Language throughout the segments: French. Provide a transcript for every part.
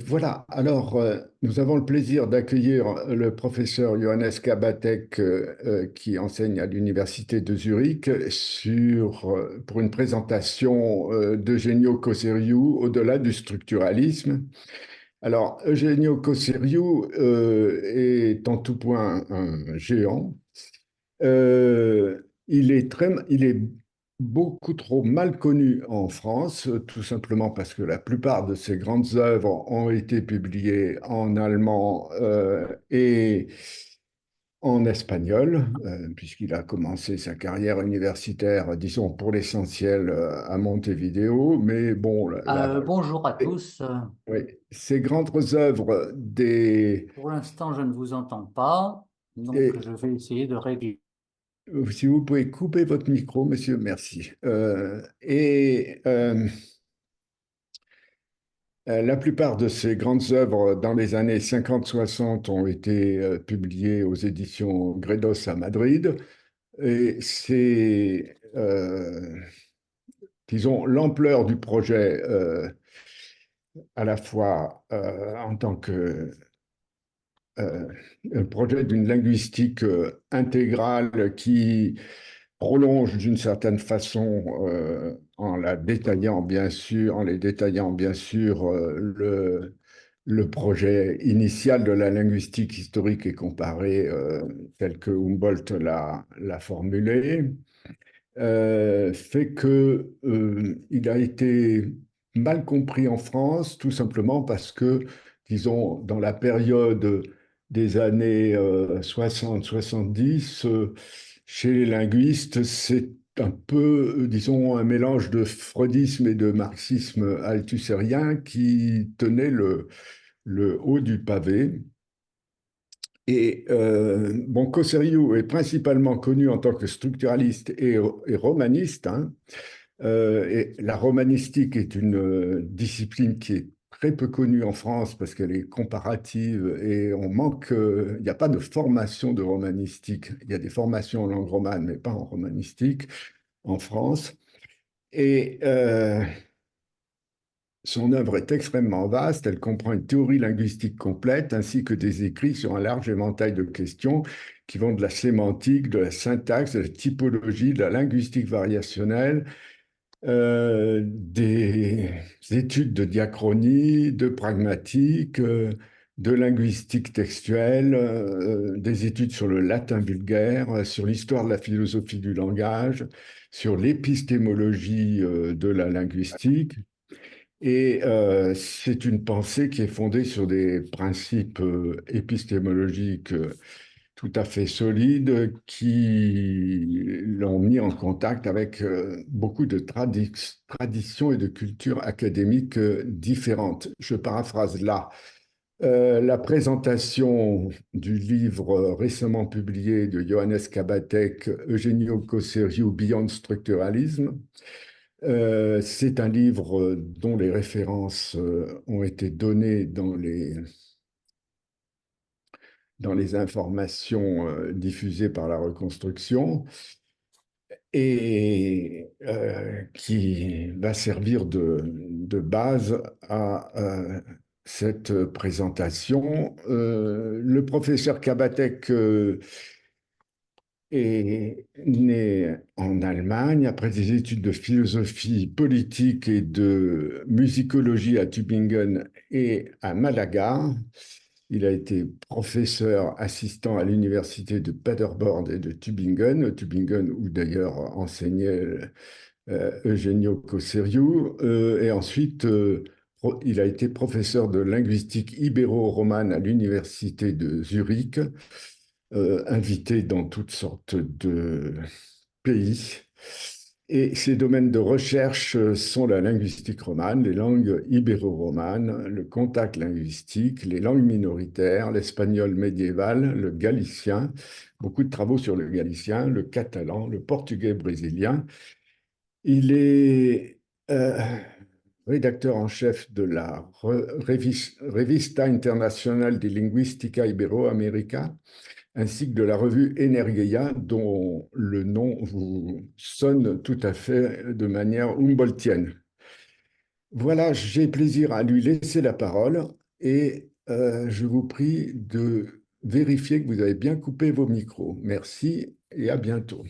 Voilà, alors nous avons le plaisir d'accueillir le professeur Johannes Kabatek qui enseigne à l'Université de Zurich pour une présentation d'Eugenio Coseriu au-delà du structuralisme. Alors, Eugenio Coseriu est en tout point un géant. Il est beaucoup trop mal connu en France, tout simplement parce que la plupart de ses grandes œuvres ont été publiées en allemand et en espagnol, puisqu'il a commencé sa carrière universitaire, disons pour l'essentiel, à Montevideo. Mais bon, Bonjour à tous. oui, ces grandes œuvres Pour l'instant, je ne vous entends pas, donc et je vais essayer de régler. si vous pouvez couper votre micro, monsieur, merci. La plupart de ces grandes œuvres dans les années 50-60 ont été publiées aux éditions Gredos à Madrid. Et disons, l'ampleur du projet, à la fois en tant que euh, un projet d'une linguistique intégrale qui prolonge d'une certaine façon, en les détaillant bien sûr, le projet initial de la linguistique historique et comparée, tel que Humboldt l'a formulé, fait que, il a été mal compris en France, tout simplement parce que, disons, dans la période des années 60-70, chez les linguistes, c'est un peu, disons, un mélange de freudisme et de marxisme althusserien qui tenait le haut du pavé. Et bon, Cosseriou est principalement connu en tant que structuraliste et romaniste, hein. Et la romanistique est une discipline qui est très peu connue en France parce qu'elle est comparative et on manque, il n'y a pas de formation de romanistique. Il y a des formations en langue romane, mais pas en romanistique en France. Et son œuvre est extrêmement vaste, elle comprend une théorie linguistique complète ainsi que des écrits sur un large éventail de questions qui vont de la sémantique, de la syntaxe, de la typologie, de la linguistique variationnelle, des études de diachronie, de pragmatique, de linguistique textuelle, des études sur le latin vulgaire, sur l'histoire de la philosophie du langage, sur l'épistémologie de la linguistique. Et c'est une pensée qui est fondée sur des principes épistémologiques tout à fait solides qui l'ont mis en contact avec beaucoup de traditions et de cultures académiques différentes. Je paraphrase là. La présentation du livre récemment publié de Johannes Kabatek, Eugenio Coseriu, Beyond Structuralism. C'est un livre dont les références ont été données dans les informations diffusées par la reconstruction et qui va servir de base à cette présentation. Le professeur Kabatek est né en Allemagne après des études de philosophie politique et de musicologie à Tübingen et à Malaga. Il a été professeur assistant à l'université de Paderborn et de Tübingen, Tübingen où d'ailleurs enseignait Eugenio Coseriu. Et ensuite, il a été professeur de linguistique ibéro-romane à l'université de Zurich, invité dans toutes sortes de pays. Et ses domaines de recherche sont la linguistique romane, les langues ibéro-romanes, le contact linguistique, les langues minoritaires, l'espagnol médiéval, le galicien, beaucoup de travaux sur le galicien, le catalan, le portugais brésilien. Il est rédacteur en chef de la Revista Internacional de Linguística Iberoamérica, ainsi que de la revue Energeia, dont le nom vous sonne tout à fait de manière humboldtienne. Voilà, j'ai plaisir à lui laisser la parole et je vous prie de vérifier que vous avez bien coupé vos micros. Merci et à bientôt.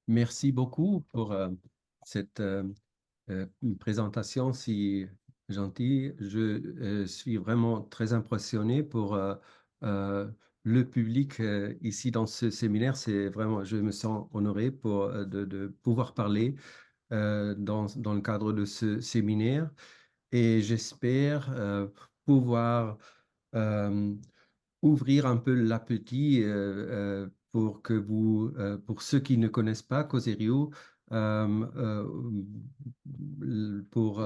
Merci beaucoup pour cette présentation si gentille. Je suis vraiment très impressionné pour le public ici dans ce séminaire. C'est vraiment, je me sens honoré pour, de pouvoir parler dans le cadre de ce séminaire et j'espère pouvoir euh, ouvrir un peu l'appétit pour ceux qui ne connaissent pas Causerio, pour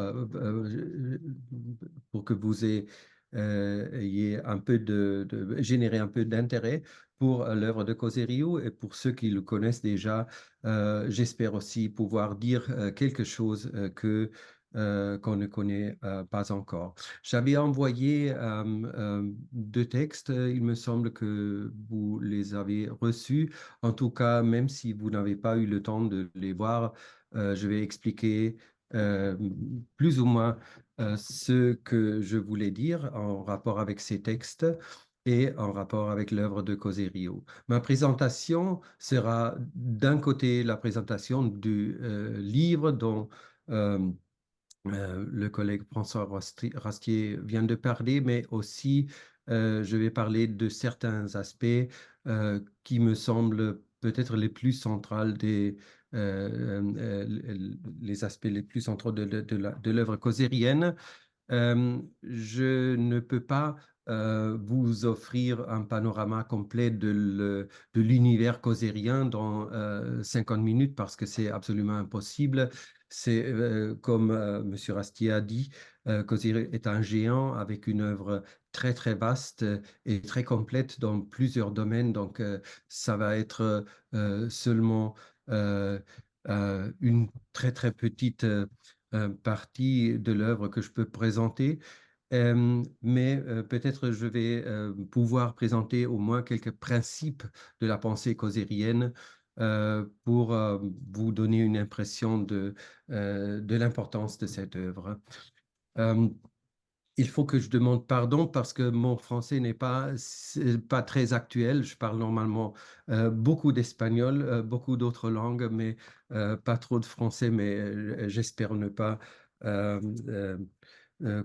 que vous ayez un peu générer un peu d'intérêt pour l'œuvre de Causerio et pour ceux qui le connaissent déjà, j'espère aussi pouvoir dire quelque chose qu'on ne connaît pas encore. J'avais envoyé deux textes, il me semble que vous les avez reçus. En tout cas, même si vous n'avez pas eu le temps de les voir, je vais expliquer euh, plus ou moins ce que je voulais dire en rapport avec ces textes et en rapport avec l'œuvre de Causerio. Ma présentation sera d'un côté la présentation du livre dont le collègue François Rastier vient de parler, mais aussi je vais parler de certains aspects qui me semblent peut-être les plus centrales les aspects les plus centraux de l'œuvre causérienne. Je ne peux pas vous offrir un panorama complet de l'univers causérien dans 50 minutes parce que c'est absolument impossible. C'est comme M. Rastier a dit, Causerie est un géant avec une œuvre très très vaste et très complète dans plusieurs domaines. Donc ça va être seulement euh, une très très petite partie de l'œuvre que je peux présenter. Mais peut-être je vais pouvoir présenter au moins quelques principes de la pensée causérienne pour vous donner une impression de l'importance de cette œuvre. Euh, il faut que je demande pardon parce que mon français n'est pas très actuel. Je parle normalement beaucoup d'espagnol, beaucoup d'autres langues, mais pas trop de français, mais j'espère ne pas euh, euh, euh,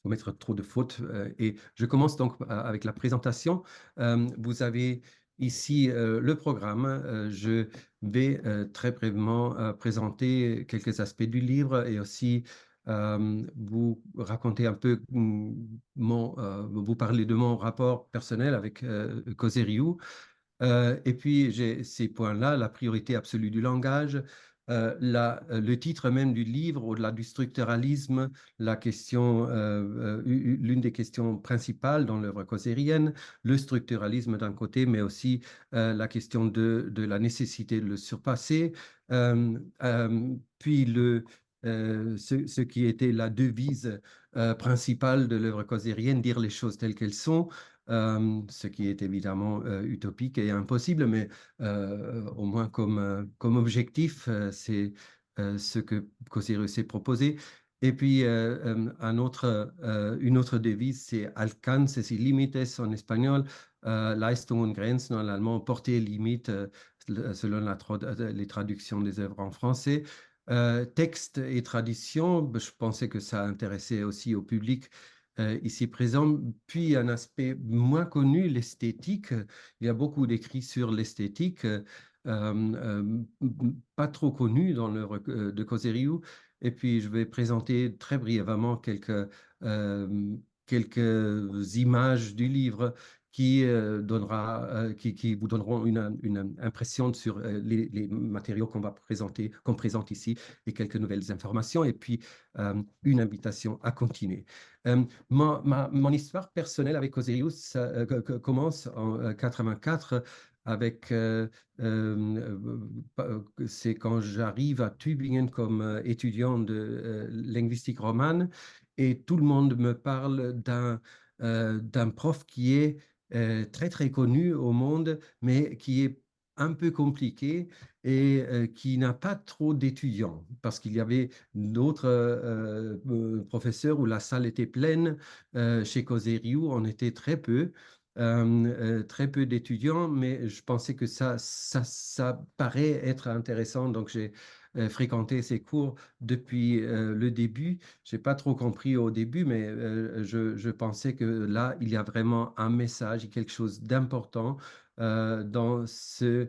commettre trop de fautes. Et je commence donc avec la présentation. Vous avez ici le programme. Je vais très brièvement présenter quelques aspects du livre et aussi vous raconter un peu vous parler de mon rapport personnel avec Causerio. Et puis, j'ai ces points-là, la priorité absolue du langage, le titre même du livre, au-delà du structuralisme, l'une des questions principales dans l'œuvre causérienne, le structuralisme d'un côté, mais aussi la question de la nécessité de le surpasser, puis ce qui était la devise principale de l'œuvre causérienne, dire les choses telles qu'elles sont, ce qui est évidemment utopique et impossible, mais au moins comme objectif, c'est ce que Cosirus s'est proposé. Et puis, une autre devise, c'est Alcances y Límites en espagnol, Leistung und Grenzen en allemand, portée et limite, selon les traductions des œuvres en français. Texte et tradition, ben, je pensais que ça intéressait aussi au public ici présent. Puis un aspect moins connu, l'esthétique. Il y a beaucoup d'écrits sur l'esthétique, pas trop connu dans l'œuvre de Coseriu. Et puis je vais présenter très brièvement quelques images du livre qui vous donneront une impression sur les matériaux qu'on présente ici et quelques nouvelles informations et puis une invitation à continuer. Mon histoire personnelle avec Coserius commence en 84 avec, c'est quand j'arrive à Tübingen comme étudiant de linguistique romane et tout le monde me parle d'un prof qui est très très connu au monde, mais qui est un peu compliqué et qui n'a pas trop d'étudiants parce qu'il y avait d'autres professeurs où la salle était pleine. Chez Coseriu, on était très peu d'étudiants, mais je pensais que ça paraît être intéressant. Donc, j'ai fréquenté ces cours depuis le début. J'ai pas trop compris au début, mais je pensais que là, il y a vraiment un message, quelque chose d'important dans ce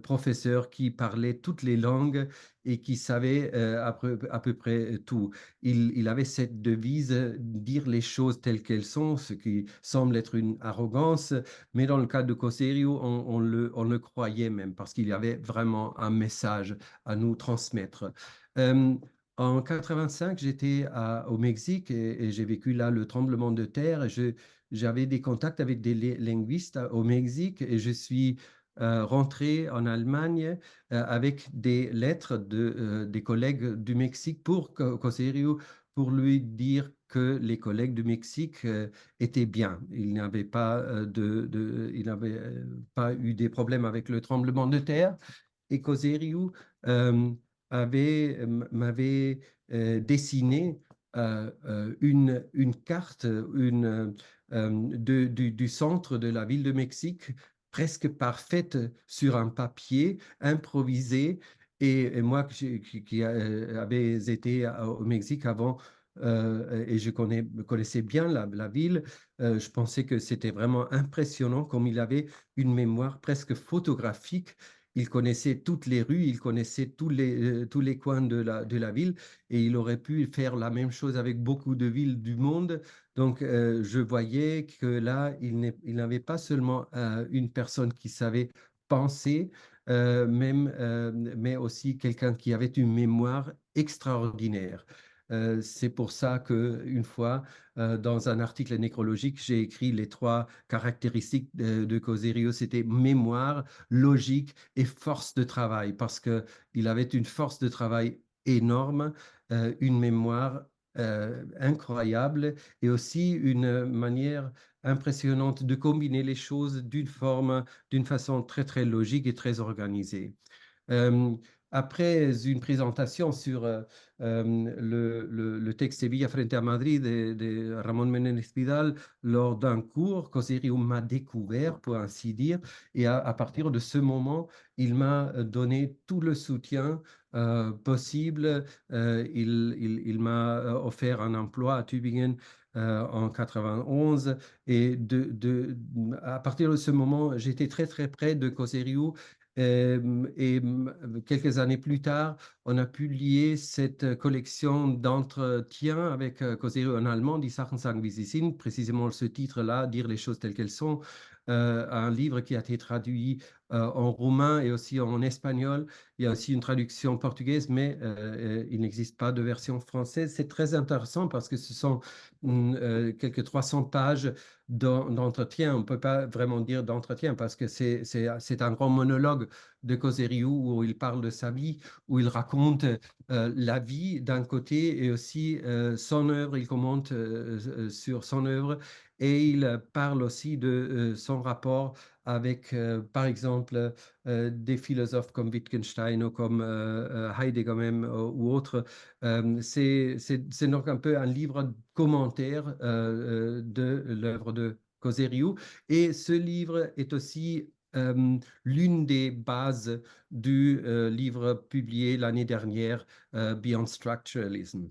professeur qui parlait toutes les langues et qui savait à peu près tout. Il avait cette devise, dire les choses telles qu'elles sont, ce qui semble être une arrogance, mais dans le cas de Coserio, on le croyait même parce qu'il y avait vraiment un message à nous transmettre. Euh, En 85, j'étais au Mexique et j'ai vécu là le tremblement de terre. J'avais des contacts avec des linguistes au Mexique et je suis rentré en Allemagne avec des lettres des collègues du Mexique pour Coserio, pour lui dire que les collègues du Mexique étaient bien. Il n'avait pas, il n'avait pas eu des problèmes avec le tremblement de terre. Et Coserio euh, m'avait dessiné une carte du centre de la ville de Mexique, presque parfaite sur un papier improvisé. Et moi qui avais été au Mexique avant, et connaissais bien la ville, je pensais que c'était vraiment impressionnant comme il avait une mémoire presque photographique. Il connaissait toutes les rues, il connaissait tous les coins de la ville et il aurait pu faire la même chose avec beaucoup de villes du monde. Donc, je voyais que là, il n'avait pas seulement une personne qui savait penser, mais aussi quelqu'un qui avait une mémoire extraordinaire. C'est pour ça qu'une fois, dans un article nécrologique, j'ai écrit les trois caractéristiques de Coserio. C'était mémoire, logique et force de travail, parce qu'il avait une force de travail énorme, une mémoire incroyable et aussi une manière impressionnante de combiner les choses d'une façon très, très logique et très organisée. Euh, Après une présentation sur le texte Sevilla frente a Madrid de Ramón Menéndez Pidal lors d'un cours, Coserio m'a découvert, pour ainsi dire, et à partir de ce moment, il m'a donné tout le soutien possible. Il m'a offert un emploi à Tübingen en 91 et à partir de ce moment, j'étais très très près de Coserio et quelques années plus tard, on a publié cette collection d'entretiens avec Coserio en allemand, Die Sachen sagen wie sie sind, précisément ce titre-là, Dire les choses telles qu'elles sont, un livre qui a été traduit en roumain et aussi en espagnol. Il y a aussi une traduction portugaise, mais il n'existe pas de version française. C'est très intéressant parce que ce sont quelques 300 pages d'entretien. On ne peut pas vraiment dire d'entretien parce que c'est un grand monologue de Coserio où il parle de sa vie, où il raconte la vie d'un côté et aussi son œuvre. Il commente sur son œuvre et il parle aussi de son rapport avec, par exemple, des philosophes comme Wittgenstein ou comme Heidegger même ou autres. C'est donc un peu un livre commentaire de l'œuvre de Coserio. Et ce livre est aussi l'une des bases du livre publié l'année dernière, Beyond Structuralism.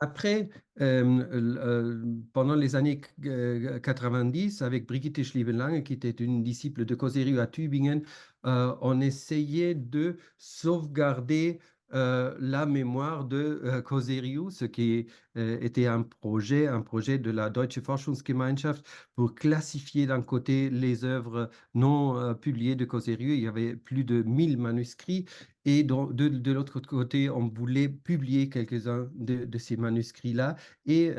Après, pendant les années 90, avec Brigitte Schliebenlange, qui était une disciple de Coserio à Tübingen, on essayait de sauvegarder la mémoire de Coserio, ce qui était un projet de la Deutsche Forschungsgemeinschaft pour classifier d'un côté les œuvres non publiées de Coserio. Il y avait plus de 1000 manuscrits et de l'autre côté, on voulait publier quelques-uns de ces manuscrits-là et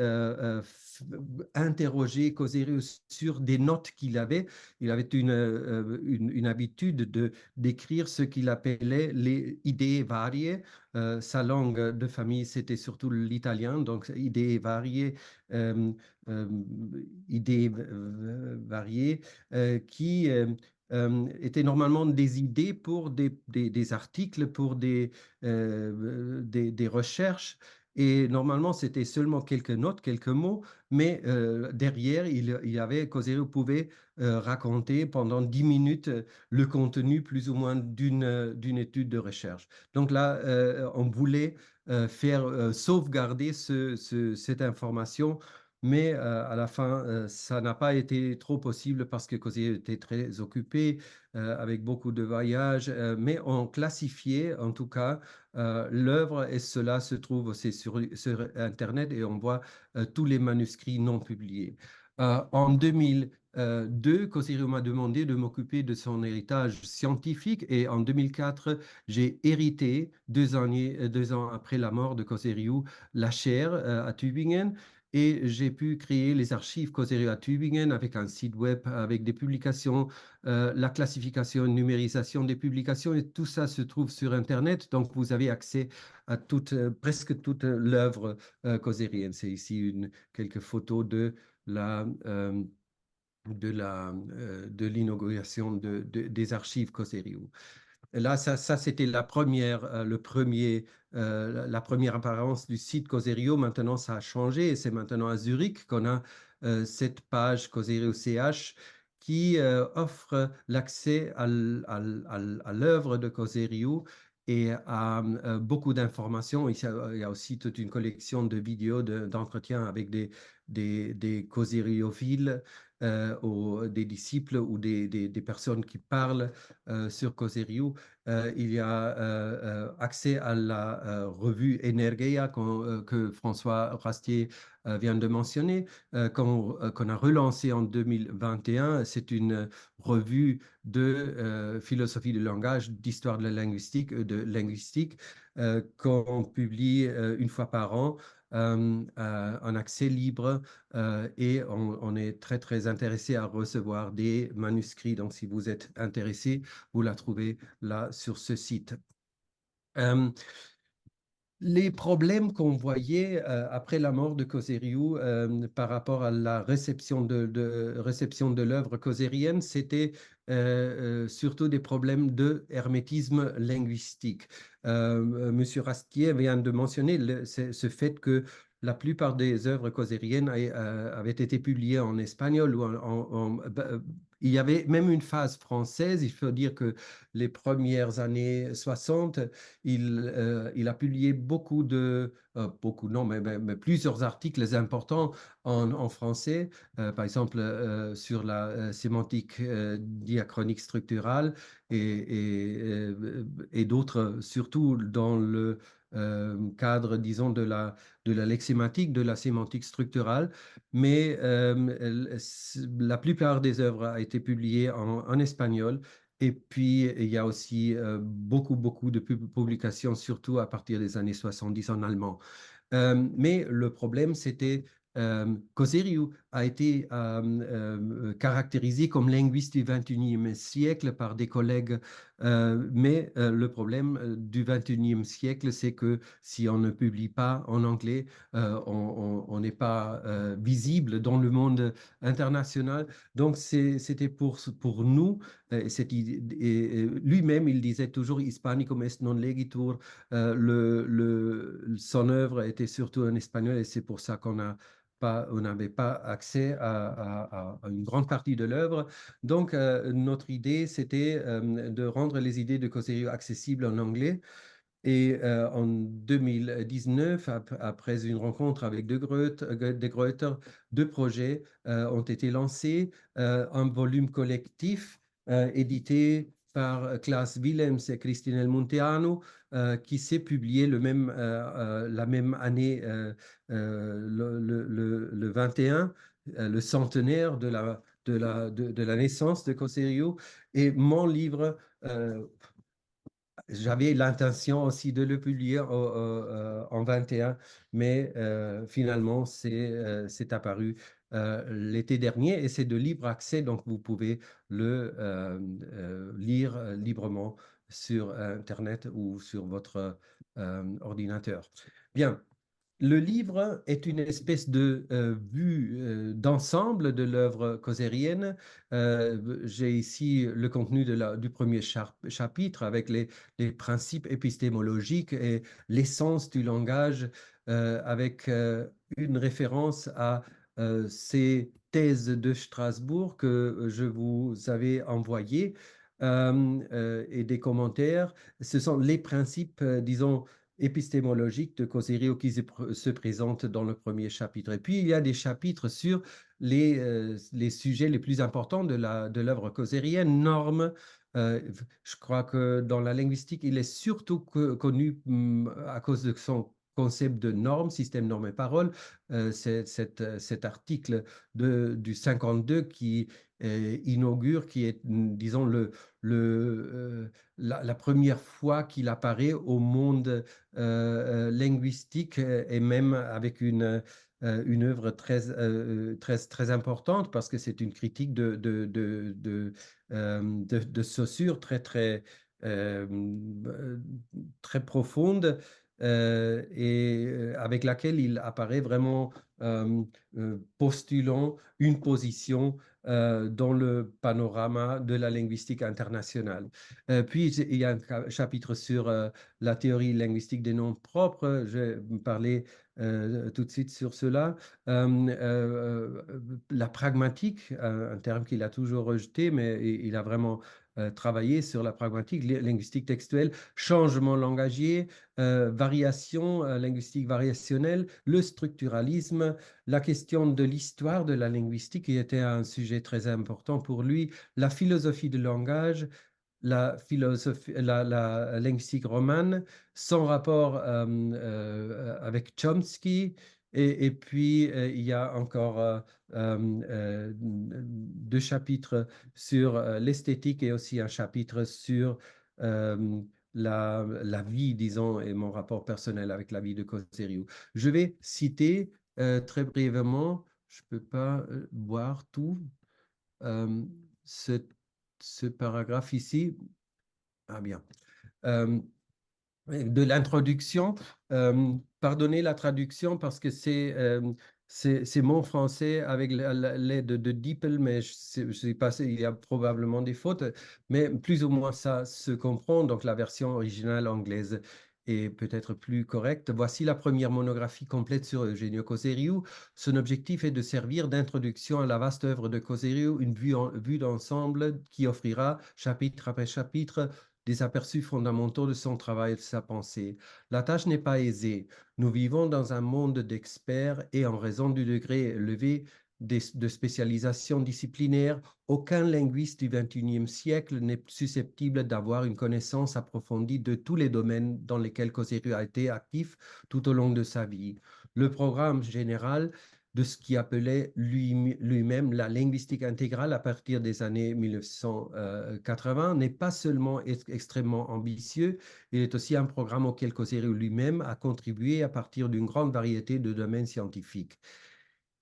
interroger Coserio sur des notes qu'il avait. Il avait une habitude d'écrire ce qu'il appelait les idées variées. Sa langue de famille, c'était surtout l'italien, donc idées variées, euh, euh, idées variées qui étaient normalement des idées pour des articles, pour des recherches. Et normalement, c'était seulement quelques notes, quelques mots, mais derrière, il y avait, Causerio pouvait raconter pendant 10 minutes le contenu plus ou moins d'une étude de recherche. Donc là, on voulait faire sauvegarder cette information, mais à la fin, ça n'a pas été trop possible parce que Causerio était très occupé avec beaucoup de voyages, mais on classifiait en tout cas l'œuvre et cela se trouve aussi sur Internet et on voit tous les manuscrits non publiés. En 2002, Causerio m'a demandé de m'occuper de son héritage scientifique et en 2004, j'ai hérité, 2 ans après la mort de Causerio, la chaire à Tübingen. Et j'ai pu créer les archives Causerio à Tübingen avec un site web, avec des publications, la classification, numérisation des publications, et tout ça se trouve sur Internet. Donc, vous avez accès à presque toute l'œuvre causérienne. C'est ici quelques photos la, euh, de l'inauguration des archives Causerio. Là, ça c'était la première apparence du site Causerio. Maintenant, ça a changé et c'est maintenant à Zurich qu'on a cette page Causerio CH qui offre l'accès à l'œuvre de Causerio et à beaucoup d'informations. Il y a aussi toute une collection de vidéos d'entretien avec des causeriophiles, des disciples ou des personnes qui parlent sur Causerio. Il y a accès à la revue Energia que François Rastier vient de mentionner, qu'on a relancée en 2021. C'est une revue de philosophie du langage, d'histoire de la linguistique, qu'on publie une fois par an. En accès libre et on est très très intéressé à recevoir des manuscrits. Donc si vous êtes intéressé, vous la trouvez là sur ce site. Les problèmes qu'on voyait après la mort de Causerio par rapport à la réception de l'œuvre causérienne, c'était surtout des problèmes de hermétisme linguistique. Monsieur Rastier vient de mentionner ce fait que la plupart des œuvres causériennes avaient été publiées en espagnol ou il y avait même une phase française. Il faut dire que les premières années 60, il a publié beaucoup non, mais plusieurs articles importants en français, par exemple sur la sémantique diachronique structurale et d'autres, surtout dans le cadre, disons, de la lexématique, de la sémantique structurale. Mais la plupart des œuvres a été publiées en espagnol. Et puis, il y a aussi beaucoup de publications, surtout à partir des années 70 en allemand. Mais le problème, c'était Causerio a été caractérisé comme linguiste du XXIe siècle par des collègues, mais le problème du XXIe siècle, c'est que si on ne publie pas en anglais, on n'est pas visible dans le monde international. Donc, c'était pour nous, lui-même, il disait toujours Hispanicum est non legitur. Son œuvre était surtout en espagnol et c'est pour ça on n'avait pas accès à une grande partie de l'œuvre. Donc, notre idée, c'était de rendre les idées de Causerio accessibles en anglais. Et en 2019, après une rencontre avec De Gruyter, 2 projets ont été lancés. Un volume collectif édité par Klaas Willems et Christinel Munteanu, qui s'est publié la même année, le 21, le centenaire de la naissance de Causerio. Et mon livre j'avais l'intention aussi de le publier en 21, mais finalement, c'est apparu l'été dernier et c'est de libre accès, donc vous pouvez le lire librement sur Internet ou sur votre ordinateur. Bien. Le livre est une espèce de vue d'ensemble de l'œuvre causérienne. J'ai ici le contenu du premier chapitre avec les principes épistémologiques et l'essence du langage, avec une référence à ces thèses de Strasbourg que je vous avais envoyées, et des commentaires. Ce sont les principes, disons, épistémologique de Causerio qui se présente dans le premier chapitre. Et puis, il y a des chapitres sur les sujets les plus importants de l'œuvre causérienne, normes. Je crois que dans la linguistique, il est surtout connu à cause de son concept de normes, système normes et paroles. C'est cet article du 52 qui inaugure, qui est, disons, la première fois qu'il apparaît au monde linguistique, et même avec une œuvre très importante parce que c'est une critique de Saussure euh, très profonde, et avec laquelle il apparaît vraiment postulant une position dans le panorama de la linguistique internationale. Puis, il y a un chapitre sur la théorie linguistique des noms propres. Je vais parler tout de suite sur cela. La pragmatique, un terme qu'il a toujours rejeté, mais il a vraiment travaillé sur la pragmatique, linguistique textuelle, changement langagier, variation linguistique variationnelle, le structuralisme, la question de l'histoire de la linguistique, qui était un sujet très important pour lui, la philosophie du langage, la linguistique romane, son rapport avec Chomsky, et puis il y a encore deux chapitres sur l'esthétique et aussi un chapitre sur la vie, disons, et mon rapport personnel avec la vie de Coseriou. Je vais citer très brièvement, je ne peux pas voir tout, euh, ce, ce paragraphe ici. Ah bien. Euh, de l'introduction, pardonnez la traduction parce que c'est mon français avec l'aide de DeepL, mais je sais pas, il y a probablement des fautes, mais plus ou moins ça se comprend. Donc la version originale anglaise est peut-être plus correcte. Voici la première monographie complète sur Eugenio Coseriu. Son objectif est de servir d'introduction à la vaste œuvre de Coseriu, une vue d'ensemble qui offrira, chapitre après chapitre, des aperçus fondamentaux de son travail et de sa pensée. La tâche n'est pas aisée. Nous vivons dans un monde d'experts et en raison du degré élevé de spécialisation disciplinaire, aucun linguiste du XXIe siècle n'est susceptible d'avoir une connaissance approfondie de tous les domaines dans lesquels Coseriu a été actif tout au long de sa vie. Le programme général de ce qu'il appelait lui-même la linguistique intégrale à partir des années 1980 n'est pas seulement extrêmement ambitieux, il est aussi un programme auquel Coseriu lui-même a contribué à partir d'une grande variété de domaines scientifiques.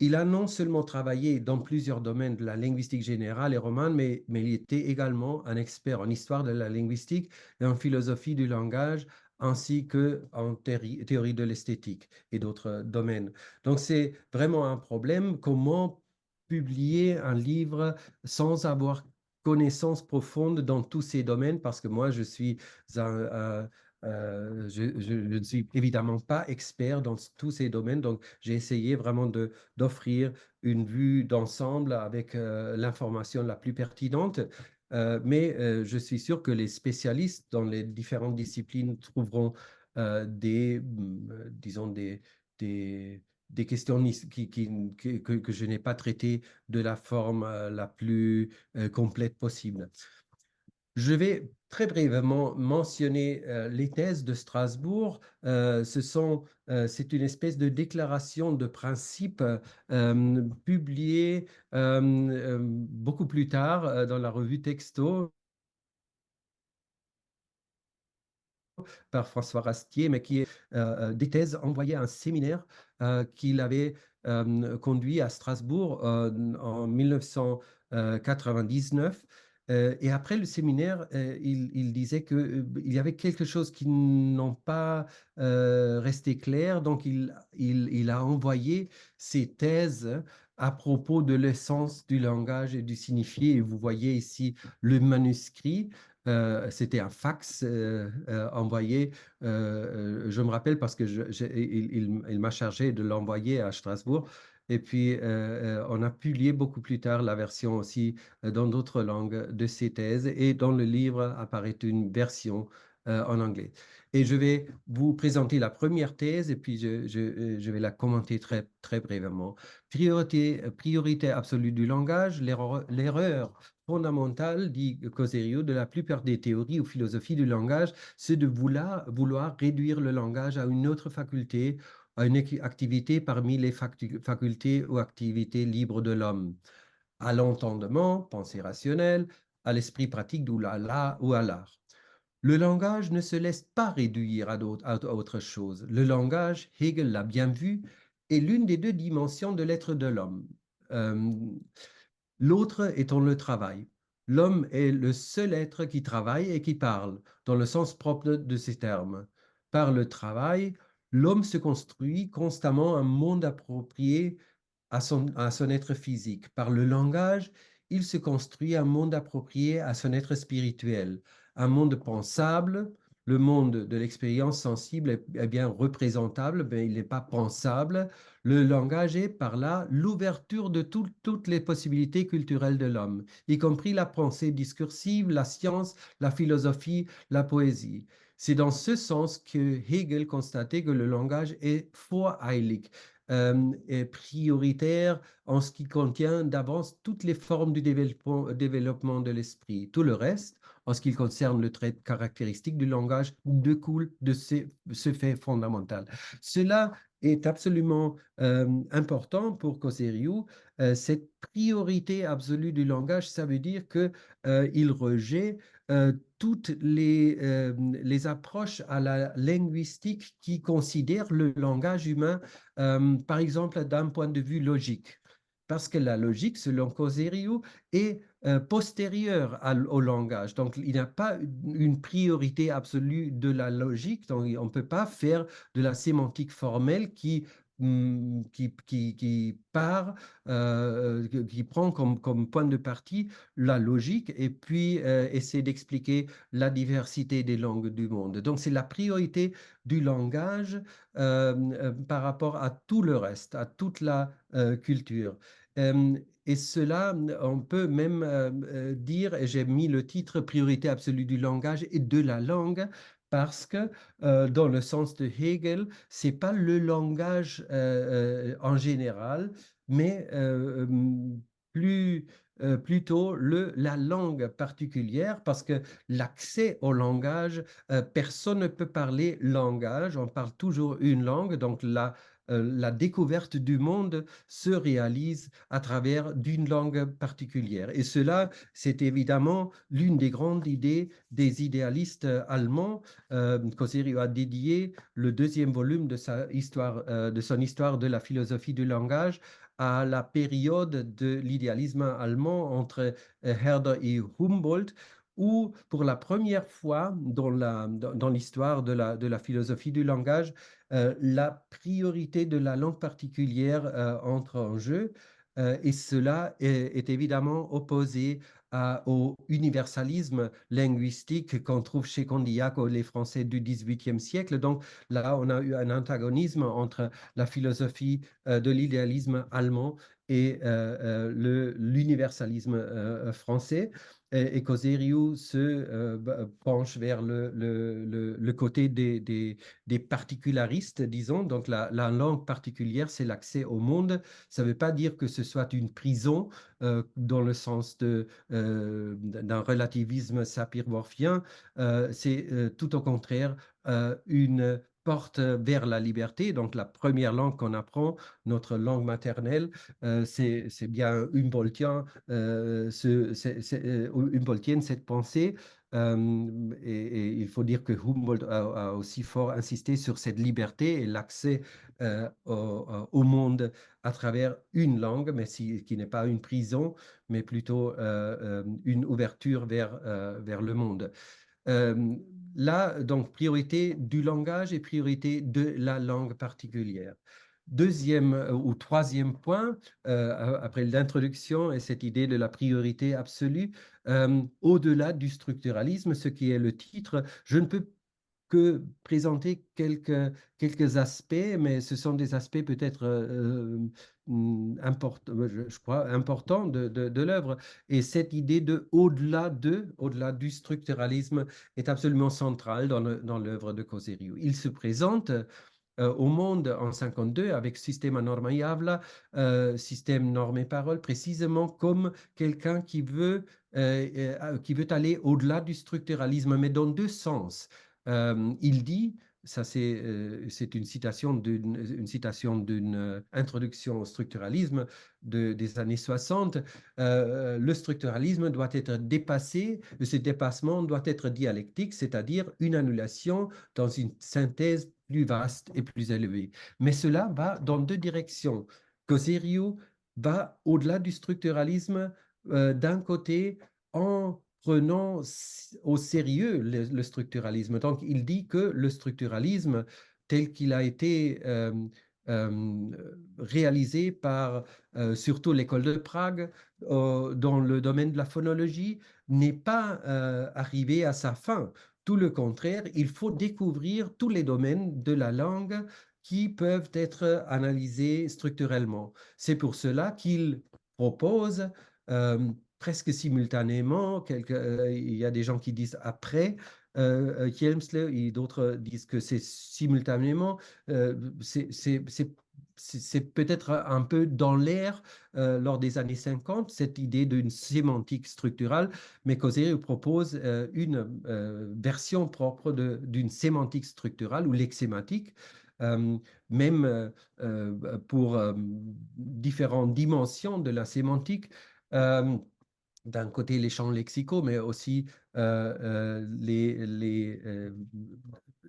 Il a non seulement travaillé dans plusieurs domaines de la linguistique générale et romane, mais il était également un expert en histoire de la linguistique et en philosophie du langage, ainsi qu'en théorie de l'esthétique et d'autres domaines. Donc, c'est vraiment un problème. Comment publier un livre sans avoir connaissance profonde dans tous ces domaines? Parce que moi, je suis je ne suis évidemment pas expert dans tous ces domaines, donc j'ai essayé vraiment d'offrir une vue d'ensemble avec l'information la plus pertinente. Mais je suis sûr que les spécialistes dans les différentes disciplines trouveront disons, des questions que je n'ai pas traitées de la forme la plus complète possible. Je vais très brièvement mentionner les thèses de Strasbourg. C'est une espèce de déclaration de principe publiée beaucoup plus tard dans la revue Texto par François Rastier, mais qui est des thèses envoyées à un séminaire qu'il avait conduit à Strasbourg en 1999. Et après le séminaire, il disait qu'il y avait quelque chose qui n'ont pas resté clair, donc il a envoyé ses thèses à propos de l'essence du langage et du signifié. Et vous voyez ici le manuscrit. C'était un fax envoyé. Je me rappelle parce que il m'a chargé de l'envoyer à Strasbourg. Et puis, on a publié beaucoup plus tard la version aussi dans d'autres langues de ces thèses. Et dans le livre apparaît une version en anglais. Et je vais vous présenter la première thèse et puis je vais la commenter très, très brièvement. Priorité absolue du langage, l'erreur fondamentale, dit Coserio, de la plupart des théories ou philosophies du langage, c'est de vouloir réduire le langage à une autre faculté, à une activité parmi les facultés ou activités libres de l'homme, à l'entendement, pensée rationnelle, à l'esprit pratique ou à l'art. Le langage ne se laisse pas réduire à autre chose. Le langage, Hegel l'a bien vu, est l'une des deux dimensions de l'être de l'homme. Euh, L'autre étant le travail. L'homme est le seul être qui travaille et qui parle, dans le sens propre de ces termes. Par le travail, l'homme se construit constamment un monde approprié à son être physique. Par le langage, il se construit un monde approprié à son être spirituel, un monde pensable. Le monde de l'expérience sensible est bien représentable, mais il n'est pas pensable. Le langage est par là l'ouverture de toutes les possibilités culturelles de l'homme, y compris la pensée discursive, la science, la philosophie, la poésie. C'est dans ce sens que Hegel constatait que le langage est voreilig, est prioritaire en ce qui contient d'avance toutes les formes du développement de l'esprit. Tout le reste, en ce qui concerne le trait caractéristique du langage, découle de ce fait fondamental. Cela est absolument important pour Coserio. Cette priorité absolue du langage, ça veut dire qu'il rejette toutes les approches à la linguistique qui considèrent le langage humain, par exemple, d'un point de vue logique. Parce que la logique, selon Coserio, est postérieure au langage. Donc, il n'y a pas une priorité absolue de la logique. Donc, on ne peut pas faire de la sémantique formelle qui prend comme point de partie la logique et puis essaie d'expliquer la diversité des langues du monde. Donc, c'est la priorité du langage par rapport à tout le reste, à toute la culture. Et cela, on peut même dire, et j'ai mis le titre Priorité absolue du langage et de la langue, parce que dans le sens de Hegel, c'est pas le langage en général, mais plutôt la langue particulière, parce que l'accès au langage, personne ne peut parler langage, on parle toujours une langue, donc la découverte du monde se réalise à travers d'une langue particulière. Et cela, c'est évidemment l'une des grandes idées des idéalistes allemands. Coserio a dédié le deuxième volume de son histoire de la philosophie du langage à la période de l'idéalisme allemand entre Herder et Humboldt, où pour la première fois dans l'histoire de la philosophie du langage, la priorité de la langue particulière entre en jeu, et cela est évidemment opposé au universalisme linguistique qu'on trouve chez Condillac ou les Français du XVIIIe siècle. Donc là, on a eu un antagonisme entre la philosophie de l'idéalisme allemand et l'universalisme français. Et Coserio se penche vers le côté des particularistes, disons. Donc, la langue particulière, c'est l'accès au monde. Ça ne veut pas dire que ce soit une prison dans le sens d'un relativisme sapir-whorfien. C'est tout au contraire une porte vers la liberté. Donc, la première langue qu'on apprend, notre langue maternelle, c'est bien Humboldtienne, cette pensée. Et il faut dire que Humboldt a aussi fort insisté sur cette liberté et l'accès au monde à travers une langue, mais qui n'est pas une prison, mais plutôt une ouverture vers le monde. Euh, Là, donc, priorité du langage et priorité de la langue particulière. Deuxième ou troisième point, après l'introduction et cette idée de la priorité absolue, au-delà du structuralisme, ce qui est le titre, je ne peux que présenter quelques aspects, mais ce sont des aspects peut-être je crois, importants de l'œuvre. Et cette idée de au-delà du structuralisme est absolument centrale dans l'œuvre de Coserio. Il se présente au monde en 52 avec Systema Norma système normes et paroles, précisément comme quelqu'un qui veut aller au-delà du structuralisme, mais dans deux sens. Il dit, ça c'est une citation d'une introduction au structuralisme des années 60, le structuralisme doit être dépassé, ce dépassement doit être dialectique, c'est-à-dire une annulation dans une synthèse plus vaste et plus élevée. Mais cela va dans deux directions. Coserio va au-delà du structuralisme d'un côté en prenant au sérieux le structuralisme. Donc, il dit que le structuralisme, tel qu'il a été euh, réalisé par surtout l'école de Prague dans le domaine de la phonologie, n'est pas arrivé à sa fin. Tout le contraire, il faut découvrir tous les domaines de la langue qui peuvent être analysés structurellement. C'est pour cela qu'il propose presque simultanément, il y a des gens qui disent après Hjelmslev et d'autres disent que c'est simultanément. C'est peut-être un peu dans l'air lors des années 50, cette idée d'une sémantique structurale, mais Coserio propose une version propre d'une sémantique structurale ou lexématique, euh, même pour différentes dimensions de la sémantique. Euh, D'un côté les champs lexicaux, mais aussi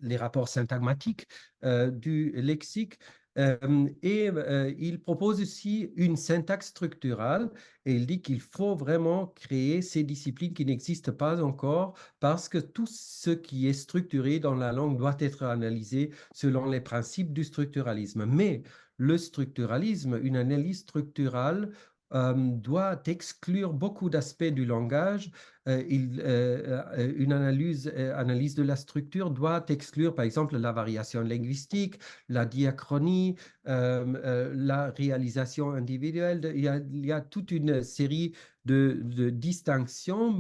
les rapports syntagmatiques du lexique. Il propose aussi une syntaxe structurale et il dit qu'il faut vraiment créer ces disciplines qui n'existent pas encore parce que tout ce qui est structuré dans la langue doit être analysé selon les principes du structuralisme. Mais le structuralisme, une analyse structurale, doit exclure beaucoup d'aspects du langage. Une analyse de la structure doit exclure, par exemple, la variation linguistique, la diachronie, la réalisation individuelle. Il y a toute une série de distinctions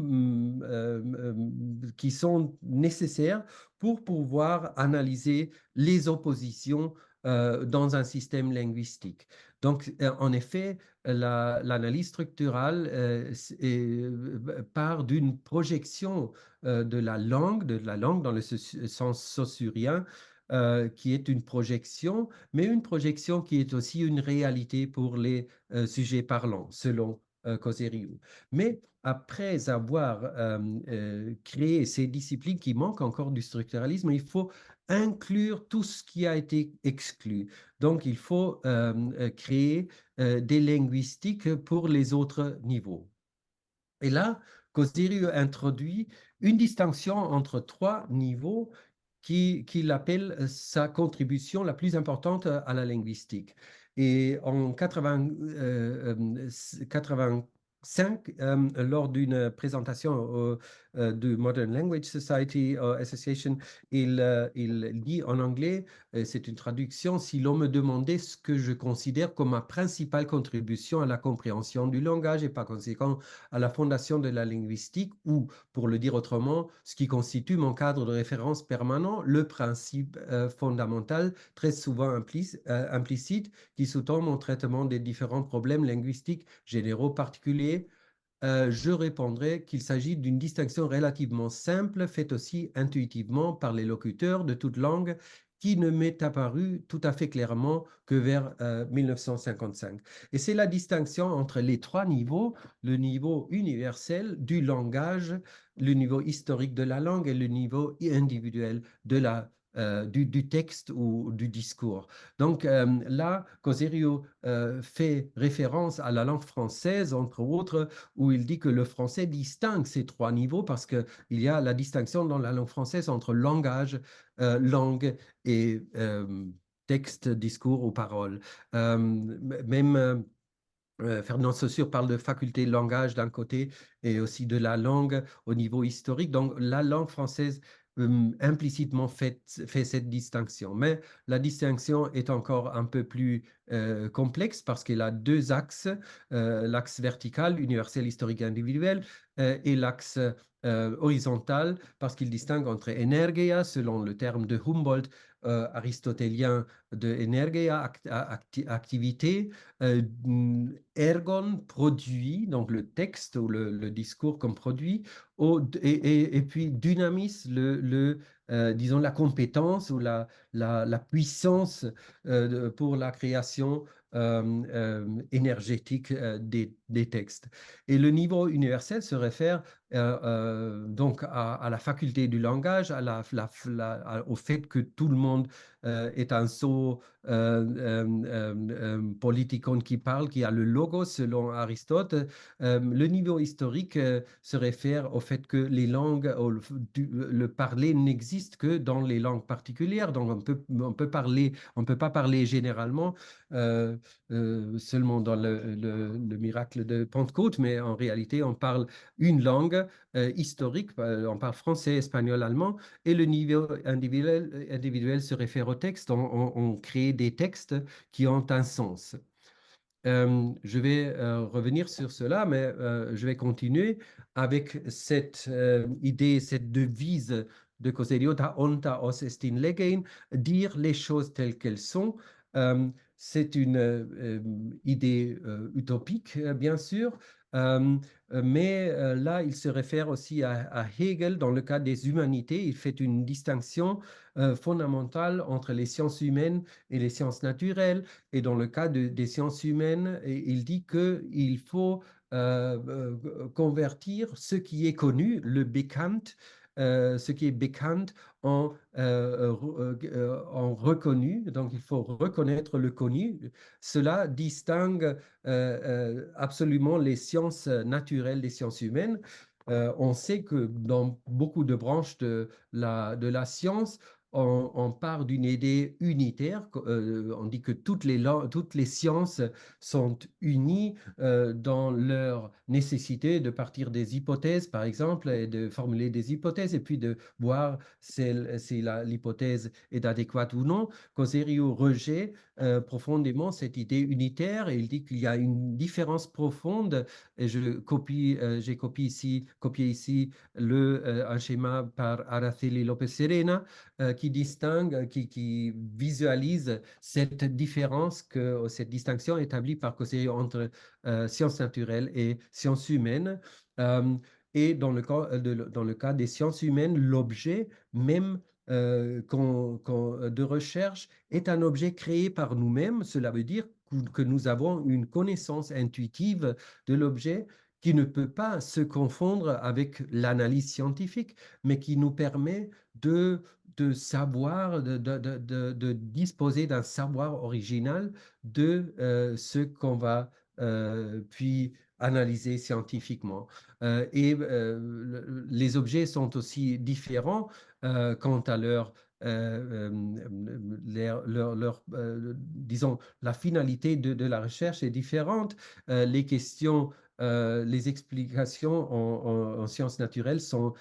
qui sont nécessaires pour pouvoir analyser les oppositions dans un système linguistique. Donc, en effet, l'analyse structurale part d'une projection de la langue dans le sens saussurien, qui est une projection, mais une projection qui est aussi une réalité pour les sujets parlants, selon Coserio. Mais après avoir créé ces disciplines qui manquent encore du structuralisme, il faut inclure tout ce qui a été exclu. Donc, il faut créer des linguistiques pour les autres niveaux. Et là, Coserio introduit une distinction entre trois niveaux qu'il appelle sa contribution la plus importante à la linguistique. Et en 85, lors d'une présentation de Modern Language Society Association, il dit en anglais, c'est une traduction, si l'on me demandait ce que je considère comme ma principale contribution à la compréhension du langage et par conséquent à la fondation de la linguistique, ou pour le dire autrement, ce qui constitue mon cadre de référence permanent, le principe fondamental, très souvent implicite, qui sous-tend mon traitement des différents problèmes linguistiques généraux particuliers. Je répondrai qu'il s'agit d'une distinction relativement simple, faite aussi intuitivement par les locuteurs de toute langue, qui ne m'est apparu tout à fait clairement que vers 1955. Et c'est la distinction entre les trois niveaux, le niveau universel du langage, le niveau historique de la langue et le niveau individuel du texte ou du discours. Donc là, Coserio fait référence à la langue française, entre autres, où il dit que le français distingue ces trois niveaux parce qu'il y a la distinction dans la langue française entre langage, langue et texte, discours ou parole. Même Ferdinand Saussure parle de faculté de langage d'un côté et aussi de la langue au niveau historique. Donc, la langue française implicitement fait cette distinction. Mais la distinction est encore un peu plus complexe parce qu'elle a deux axes, l'axe vertical, universel, historique, individuel, et l'axe horizontal parce qu'il distingue entre energia, selon le terme de Humboldt, aristotélien de energia, activité, ergon, produit, donc le texte ou le discours comme produit, et puis dynamis, disons la compétence ou la puissance pour la création énergétique des textes. Et le niveau universel se réfère donc à la faculté du langage, au fait que tout le monde est un sot politikon qui parle, qui a le logo selon Aristote. Le niveau historique se réfère au fait que les langues, le parler n'existe que dans les langues particulières. Donc on peut pas parler généralement seulement dans le miracle de Pentecôte, mais en réalité on parle une langue historique, on parle français, espagnol, allemand, et le niveau individuel se réfère au texte. On crée des textes qui ont un sens. Je vais revenir sur cela, mais je vais continuer avec cette idée, cette devise de Coserio, ta onta os est in legein, dire les choses telles qu'elles sont. C'est une idée utopique, bien sûr, euh, mais là, il se réfère aussi à Hegel dans le cas des humanités. Il fait une distinction fondamentale entre les sciences humaines et les sciences naturelles. Et dans le cas des sciences humaines, il dit qu'il faut convertir ce qui est connu, le bekannt, ce qui est bekannt en reconnu. Donc, il faut reconnaître le connu. Cela distingue absolument les sciences naturelles des sciences humaines. On sait que dans beaucoup de branches de la science, on part d'une idée unitaire. On dit que toutes les sciences sont unies dans leur nécessité de partir des hypothèses, par exemple, et de formuler des hypothèses, et puis de voir si l'hypothèse est adéquate ou non. Coserio rejette profondément cette idée unitaire et il dit qu'il y a une différence profonde. Et j'ai copié ici un schéma par Araceli López Serena qui distingue, qui visualise cette différence, cette distinction établie par Coserio entre sciences naturelles et sciences humaines. Et dans le cas des sciences humaines, l'objet même de recherche est un objet créé par nous-mêmes. Cela veut dire que nous avons une connaissance intuitive de l'objet qui ne peut pas se confondre avec l'analyse scientifique, mais qui nous permet de savoir, de disposer d'un savoir original de ce qu'on va puis analyser scientifiquement. Les objets sont aussi différents quant à disons, la finalité de la recherche est différente. Les questions, les explications en sciences naturelles sont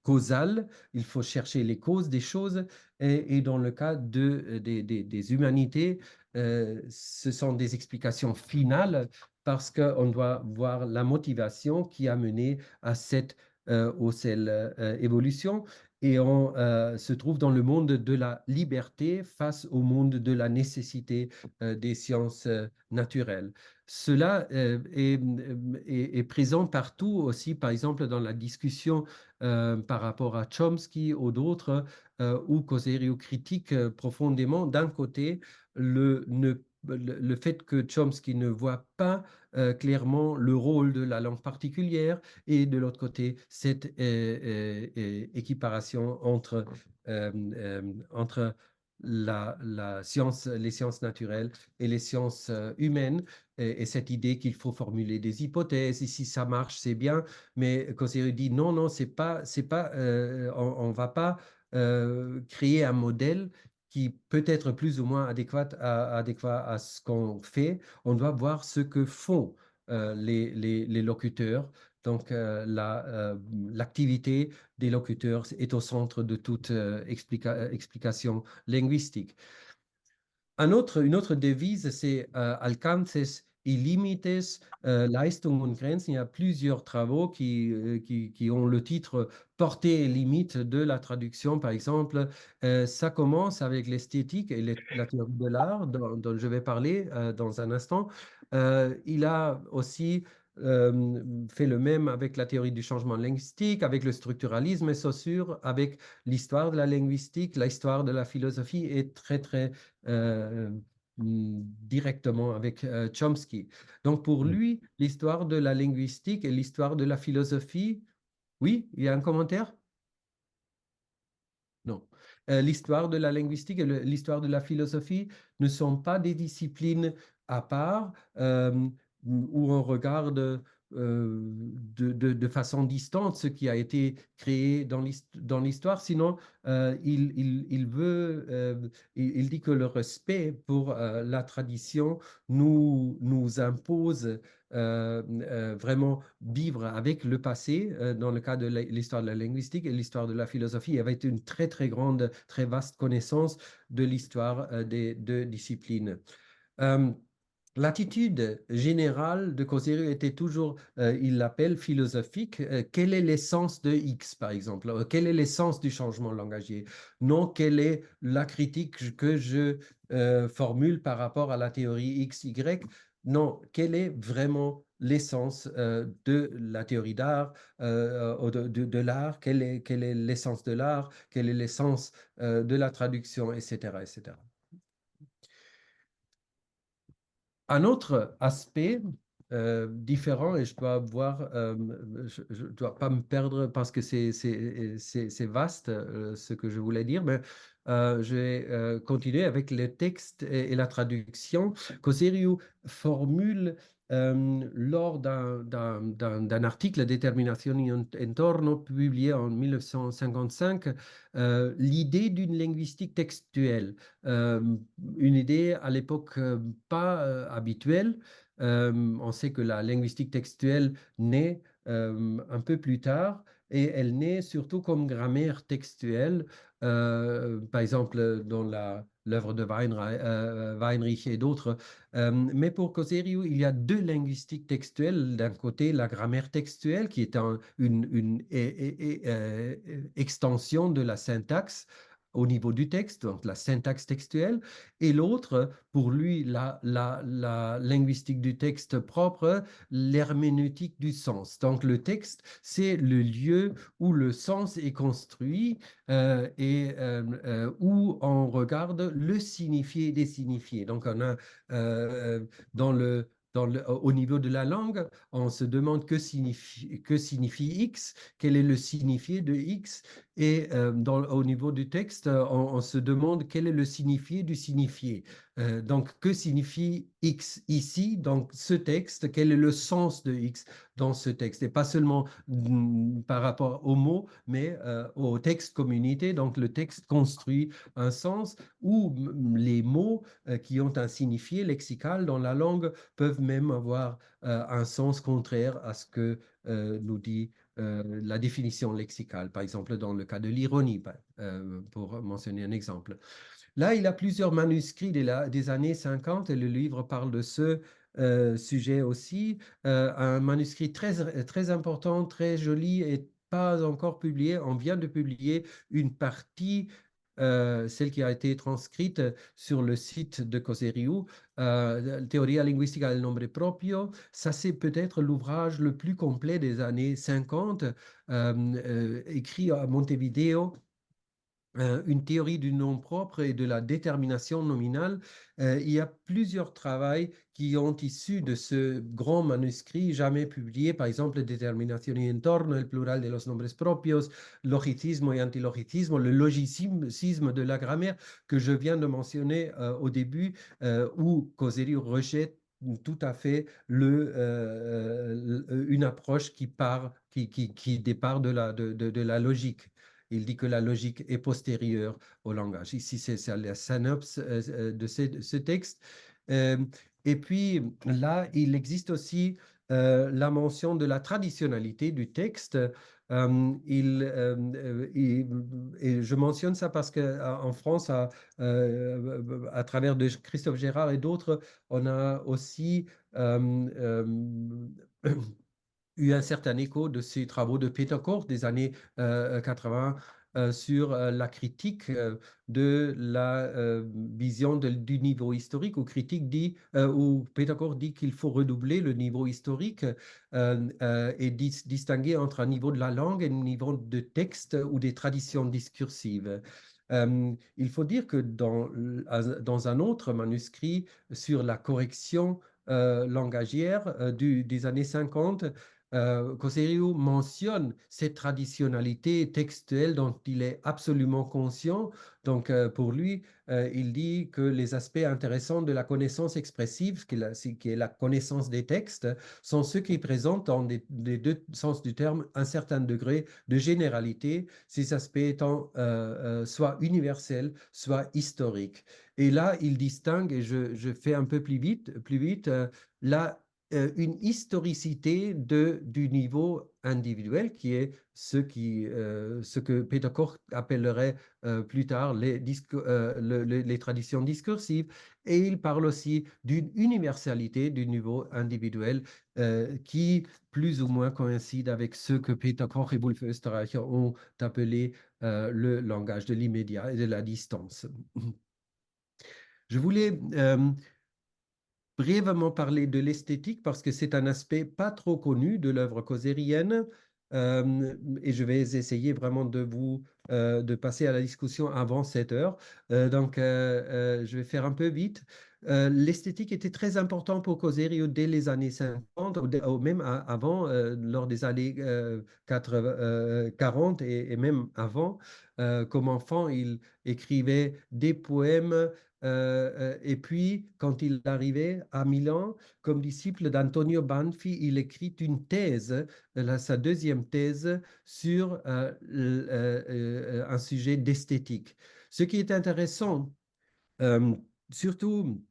causales. Il faut chercher les causes des choses. Et dans le cas des humanités, ce sont des explications finales parce qu'on doit voir la motivation qui a mené à cette évolution. et on se trouve dans le monde de la liberté face au monde de la nécessité des sciences naturelles. Cela est présent partout aussi, par exemple dans la discussion par rapport à Chomsky ou d'autres, où Coserio critique profondément, d'un côté, le fait que Chomsky ne voit pas clairement le rôle de la langue particulière, et de l'autre côté, cette équiparation entre la science, les sciences naturelles et les sciences humaines, et cette idée qu'il faut formuler des hypothèses, et si ça marche, c'est bien, mais Coserio dit non, non, on va pas créer un modèle qui peut être plus ou moins adéquat à ce qu'on fait. On doit voir ce que font les locuteurs. Donc, l'activité des locuteurs est au centre de toute explication linguistique. Une autre devise, c'est Alcances y Límites, Leistung und Grenzen. Il y a plusieurs travaux qui ont le titre Portée et limite de la traduction, par exemple. Ça commence avec l'esthétique et la théorie de l'art, dont je vais parler dans un instant. Il a aussi fait le même avec la théorie du changement linguistique, avec le structuralisme, et c'est sûr, avec l'histoire de la linguistique, l'histoire de la philosophie est très, très directement avec Chomsky. Donc pour lui, l'histoire de la linguistique et l'histoire de la philosophie, oui, il y a un commentaire? Non. L'histoire de la linguistique et l'histoire de la philosophie ne sont pas des disciplines à part où on regarde de façon distante ce qui a été créé dans l'histoire. Sinon, il dit que le respect pour la tradition nous impose vraiment vivre avec le passé. Dans le cas de l'histoire de la linguistique et l'histoire de la philosophie, il y avait une très, très grande, très vaste connaissance de l'histoire des deux disciplines. Euh, L'attitude générale de Coserio était toujours, il l'appelle philosophique. Quelle est l'essence de X, par exemple? Quelle est l'essence du changement langagier? Non, quelle est la critique que je formule par rapport à la théorie X, Y? Non, quelle est vraiment l'essence de la théorie d'art, de l'art? Quelle est l'essence de l'art? Quelle est l'essence de la traduction, etc., etc. Un autre aspect différent, et je dois voir, je ne dois pas me perdre parce que c'est vaste ce que je voulais dire, mais je vais continuer avec le texte et la traduction. Coserio formule lors d'un article Determinazioni Intorno publié en 1955 l'idée d'une linguistique textuelle. Euh, une idée à l'époque pas habituelle. On sait que la linguistique textuelle naît un peu plus tard, et elle naît surtout comme grammaire textuelle, par exemple dans l'œuvre de Weinreich et d'autres. Mais pour Coserio, il y a deux linguistiques textuelles. D'un côté, la grammaire textuelle, qui est une extension de la syntaxe au niveau du texte, donc la syntaxe textuelle, et l'autre, pour lui, la linguistique du texte propre, l'herméneutique du sens. Donc le texte, c'est le lieu où le sens est construit où on regarde le signifié des signifiés. Donc on a dans au niveau de la langue, on se demande que signifie X, quel est le signifié de X, et au niveau du texte, on se demande quel est le signifié du signifié. Donc, que signifie X ici, dans ce texte? Quel est le sens de X dans ce texte? Et pas seulement par rapport aux mots, mais au texte communauté. Donc, le texte construit un sens où les mots qui ont un signifié lexical dans la langue peuvent même avoir un sens contraire à ce que nous dit la définition lexicale, par exemple dans le cas de l'ironie, pour mentionner un exemple. Là, il a plusieurs manuscrits des années 50 et le livre parle de ce sujet aussi. Un manuscrit très, très important, très joli et pas encore publié. On vient de publier une partie, celle qui a été transcrite sur le site de Coseriu, Teoria linguistica del nombre proprio. Ça, c'est peut-être l'ouvrage le plus complet des années 50, écrit à Montevideo. Une théorie du nom propre et de la détermination nominale. Il y a plusieurs travaux qui ont issu de ce grand manuscrit jamais publié, par exemple, Determinazione in intorno, el plural de los nombres propios, logicismo et antilogicismo, le logicisme de la grammaire que je viens de mentionner au début, où Coseriu rejette tout à fait une approche qui départ de la logique. Il dit que la logique est postérieure au langage. Ici, c'est la synopse de ce texte. Euh, et puis là, il existe aussi la mention de la traditionnalité du texte. Et je mentionne ça parce qu'en France, à travers de Christophe Gérard et d'autres, on a aussi eu un certain écho de ces travaux de Peter Kort des années 80 sur la critique de la vision du niveau historique, où Peter Kort dit qu'il faut redoubler le niveau historique et distinguer entre un niveau de la langue et un niveau de texte ou des traditions discursives. Il faut dire que dans un autre manuscrit sur la correction langagière des années 50, Coseriu mentionne cette traditionnalité textuelle dont il est absolument conscient. Donc, pour lui, il dit que les aspects intéressants de la connaissance expressive, qui est la connaissance des textes, sont ceux qui présentent, dans les deux sens du terme, un certain degré de généralité, ces aspects étant soit universels, soit historiques. Et là, il distingue, et je fais un peu plus vite là, une historicité du niveau individuel, qui est ce que Peter Koch appellerait plus tard les traditions discursives. Et il parle aussi d'une universalité du niveau individuel qui plus ou moins coïncide avec ce que Peter Koch et Wolf Österreicher ont appelé le langage de l'immédiat et de la distance. Je voulais brièvement parler de l'esthétique parce que c'est un aspect pas trop connu de l'œuvre causérienne et je vais essayer vraiment de passer à la discussion avant 7 heures. Donc, je vais faire un peu vite. L'esthétique était très important pour Causerio dès les années 50, ou même avant, lors des années 40 et même avant. Comme enfant, il écrivait des poèmes et puis, quand il arrivait à Milan, comme disciple d'Antonio Banfi, il écrit une thèse, sa deuxième thèse, sur un sujet d'esthétique. Ce qui est intéressant, euh, surtout,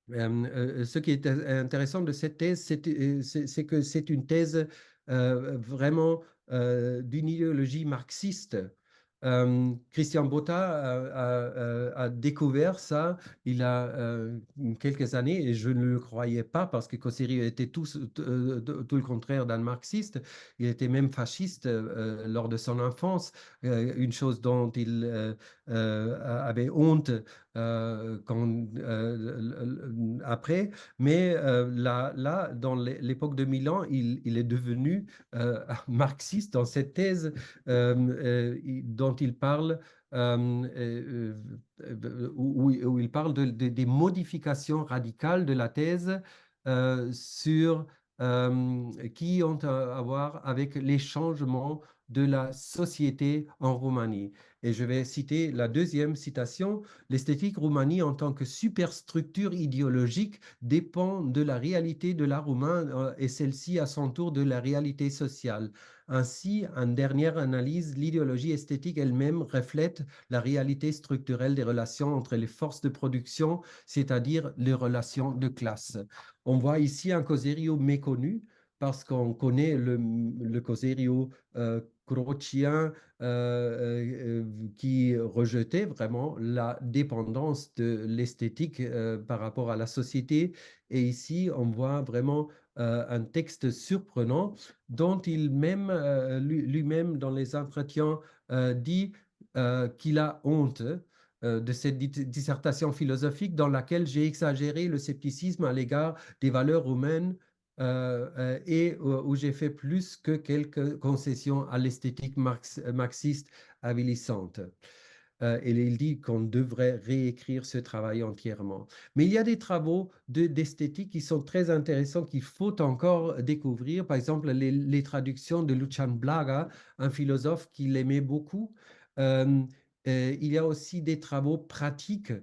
ce qui est intéressant de cette thèse, c'est que c'est une thèse vraiment d'une idéologie marxiste. Christian Botta a découvert ça il a quelques années et je ne le croyais pas parce que Cosseri était tout le contraire d'un marxiste. Il était même fasciste lors de son enfance, une chose dont il avait honte après. Mais là, dans l'époque de Milan, il est devenu marxiste dans cette thèse dont il parle, où il parle des modifications radicales de la thèse qui ont à voir avec les changements de la société en Roumanie. Et je vais citer la deuxième citation. L'esthétique Roumanie en tant que superstructure idéologique dépend de la réalité de la Roumaine et celle-ci à son tour de la réalité sociale. Ainsi, en dernière analyse, l'idéologie esthétique elle-même reflète la réalité structurelle des relations entre les forces de production, c'est-à-dire les relations de classe. On voit ici un Causerio méconnu parce qu'on connaît le Causerio crocien qui rejetait vraiment la dépendance de l'esthétique par rapport à la société. Et ici, on voit vraiment un texte surprenant dont il même, lui-même, dans les entretiens, dit qu'il a honte de cette dissertation philosophique dans laquelle j'ai exagéré le scepticisme à l'égard des valeurs humaines et où j'ai fait plus que quelques concessions à l'esthétique marxiste avilissante. Et il dit qu'on devrait réécrire ce travail entièrement. Mais il y a des travaux d'esthétique qui sont très intéressants qu'il faut encore découvrir. Par exemple, les traductions de Lucian Blaga, un philosophe qu'il aimait beaucoup. Euh, il y a aussi des travaux pratiques.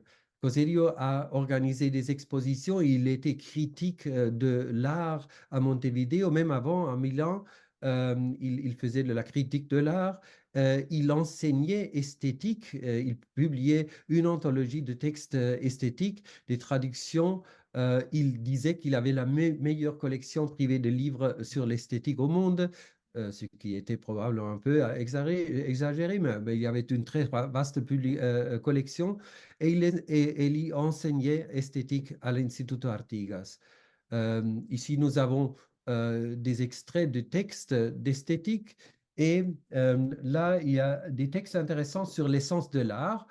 Coserio a organisé des expositions. Il était critique de l'art à Montevideo, même avant, à Milan. Il faisait de la critique de l'art. Il enseignait esthétique, il publiait une anthologie de textes esthétiques, des traductions. Il disait qu'il avait la meilleure collection privée de livres sur l'esthétique au monde, ce qui était probablement un peu exagéré, mais il y avait une très vaste collection et il y enseignait esthétique à l'Instituto Artigas. Ici, nous avons des extraits de textes d'esthétique et là, il y a des textes intéressants sur l'essence de l'art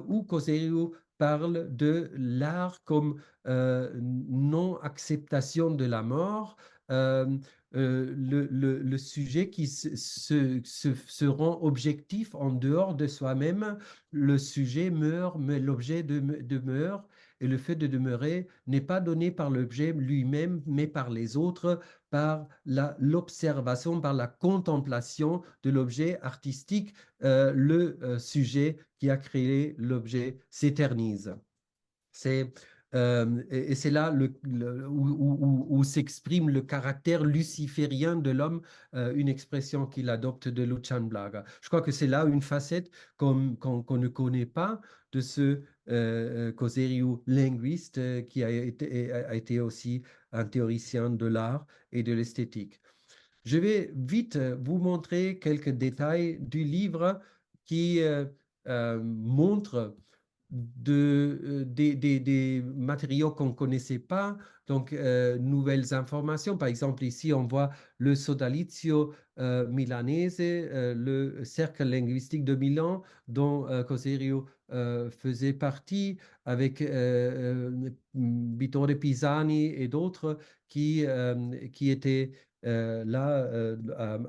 où Coserio parle de l'art comme non-acceptation de la mort, euh, le sujet qui se rend objectif en dehors de soi-même. Le sujet meurt, mais l'objet demeure. Et le fait de demeurer n'est pas donné par l'objet lui-même, mais par les autres, par l'observation, par la contemplation de l'objet artistique. Le sujet qui a créé l'objet s'éternise. C'est et c'est là où s'exprime le caractère luciférien de l'homme, une expression qu'il adopte de Lucian Blaga. Je crois que c'est là une facette qu'on ne connaît pas de ce Coserio linguiste qui a été aussi un théoricien de l'art et de l'esthétique. Je vais vite vous montrer quelques détails du livre qui montre des matériaux qu'on ne connaissait pas, donc nouvelles informations. Par exemple, ici, on voit le Sodalizio milanese, le cercle linguistique de Milan, dont Coserio faisait partie, avec Vittore Pisani et d'autres qui étaient là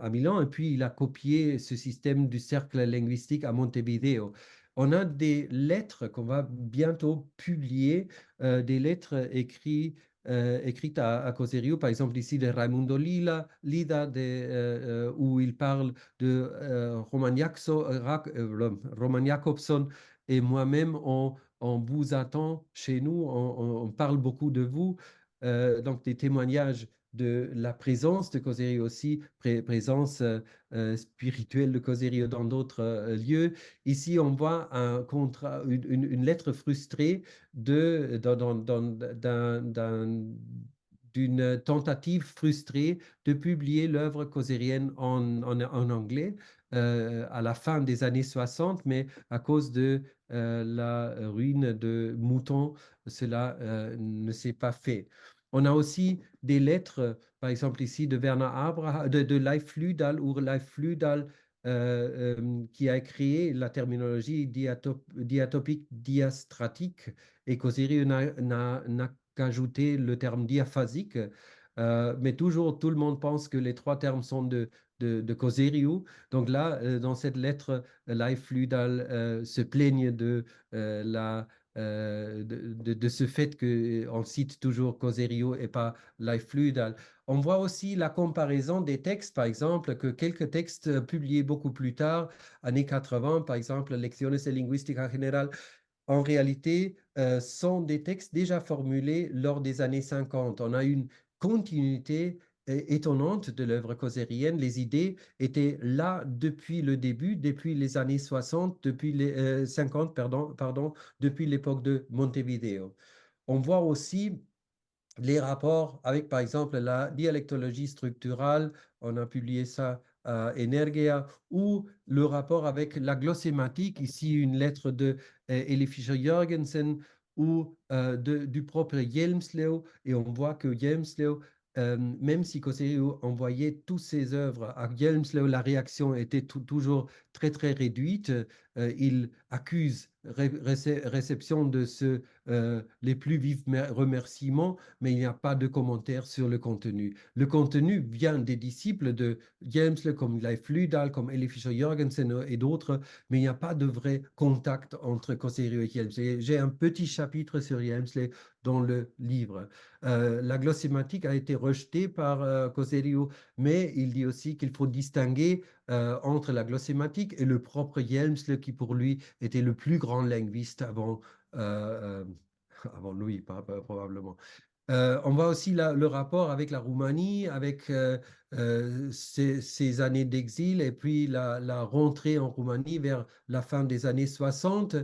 à Milan. Et puis, il a copié ce système du cercle linguistique à Montevideo. On a des lettres qu'on va bientôt publier, des lettres écrites à Coserio, par exemple ici de Raimundo Lida, où il parle de Roman Jakobson et moi-même, on vous attend chez nous, on parle beaucoup de vous, donc des témoignages de la présence de Coserio aussi, présence spirituelle de Coserio dans d'autres lieux. Ici, on voit un contrat, une lettre frustrée d'une tentative frustrée de publier l'œuvre causérienne en anglais à la fin des années 60, mais à cause de la ruine de Mouton, cela ne s'est pas fait. On a aussi des lettres, par exemple ici de Werner Abraham, de Leif Lüdal ou Leif Lüdal, qui a créé la terminologie diatopique diastratique et Coserio n'a qu'ajouté le terme diaphasique. Mais toujours, tout le monde pense que les trois termes sont de Coserio. Donc là, dans cette lettre, Leif Lüdal se plaigne de ce fait qu'on cite toujours Coserio et pas Leif Lüdal. On voit aussi la comparaison des textes, par exemple, que quelques textes publiés beaucoup plus tard, années 80, par exemple, Lecciones de Lingüística General, en réalité, sont des textes déjà formulés lors des années 50. On a une continuité étonnante de l'œuvre causérienne. Les idées étaient là depuis le début, depuis les années 60, depuis les 50, pardon, depuis l'époque de Montevideo. On voit aussi les rapports avec, par exemple, la dialectologie structurale, on a publié ça à Energia, ou le rapport avec la glossématique, ici une lettre de Elie Fischer-Jørgensen ou du propre Hjelmslev, et on voit que Hjelmslev même si Coseriu envoyait toutes ses œuvres à Hjelmslev, la réaction était toujours très, très réduite. Il accuse réception de les plus vifs remerciements, mais il n'y a pas de commentaire sur le contenu. Le contenu vient des disciples de Hjelmslev, comme Leif Lydal, comme Eli Fischer-Jørgensen et d'autres, mais il n'y a pas de vrai contact entre Coseriu et Hjelmslev. J'ai un petit chapitre sur Hjelmslev dans le livre. La glossématique a été rejetée par Coseriu, mais il dit aussi qu'il faut distinguer entre la glossématique et le propre Hjelmslev, qui pour lui était le plus grand linguiste avant lui, probablement. On voit aussi le rapport avec la Roumanie, avec ses années d'exil et puis la rentrée en Roumanie vers la fin des années 60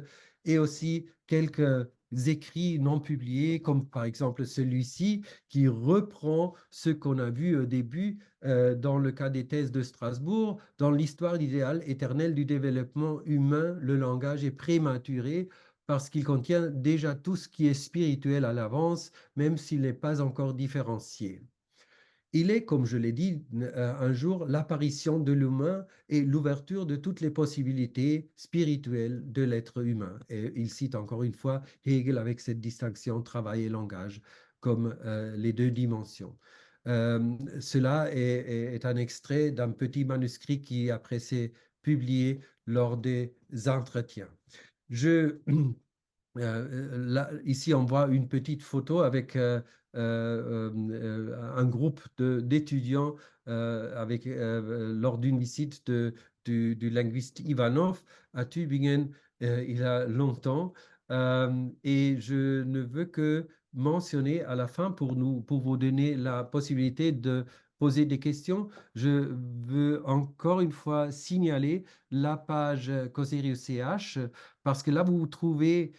et aussi quelques écrits non publiés, comme par exemple celui-ci, qui reprend ce qu'on a vu au début dans le cas des thèses de Strasbourg, dans l'histoire idéale éternelle du développement humain, le langage est prématuré parce qu'il contient déjà tout ce qui est spirituel à l'avance, même s'il n'est pas encore différencié. Il est, comme je l'ai dit un jour, l'apparition de l'humain et l'ouverture de toutes les possibilités spirituelles de l'être humain. Et il cite encore une fois Hegel avec cette distinction travail et langage comme les deux dimensions. Cela est un extrait d'un petit manuscrit qui après s'est publié lors des entretiens. Là, ici, on voit une petite photo avec un groupe d'étudiants lors d'une visite du linguiste Ivanov à Tübingen il y a longtemps. Et je ne veux que mentionner à la fin pour vous donner la possibilité de poser des questions. Je veux encore une fois signaler la page Coserius CH parce que là, vous trouvez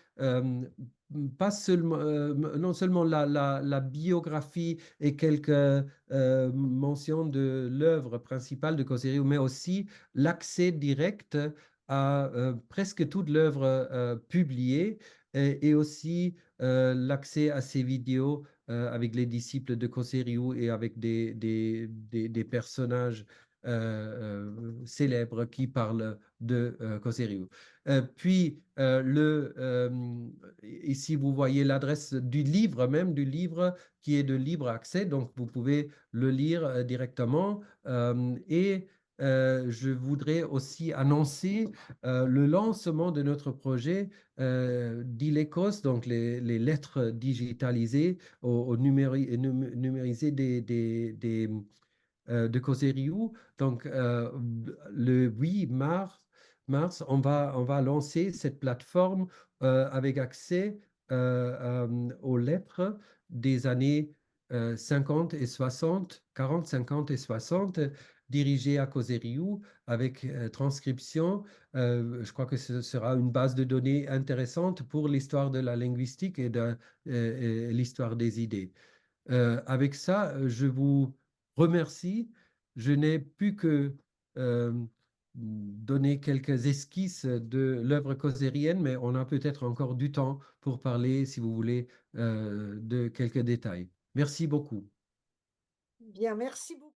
pas seulement, non seulement la biographie et quelques mentions de l'œuvre principale de Coseriu, mais aussi l'accès direct à presque toute l'œuvre publiée et aussi l'accès à ces vidéos avec les disciples de Coseriu et avec des personnages célèbres qui parlent de Coseriu. Puis, ici, vous voyez l'adresse du livre même, du livre qui est de libre accès, donc vous pouvez le lire directement. Et je voudrais aussi annoncer le lancement de notre projet d'Ilekos, donc les lettres digitalisées numérisées de Coseriu. Donc, le 8 mars, on va lancer cette plateforme avec accès aux lettres des années 50 et 60, 40, 50 et 60, dirigées à Coseriu avec transcription. Je crois que ce sera une base de données intéressante pour l'histoire de la linguistique et de l'histoire des idées. Avec ça, je vous remercie. Je n'ai plus que euh, donner quelques esquisses de l'œuvre cosérienne, mais on a peut-être encore du temps pour parler, si vous voulez, de quelques détails. Merci beaucoup. Bien, merci beaucoup.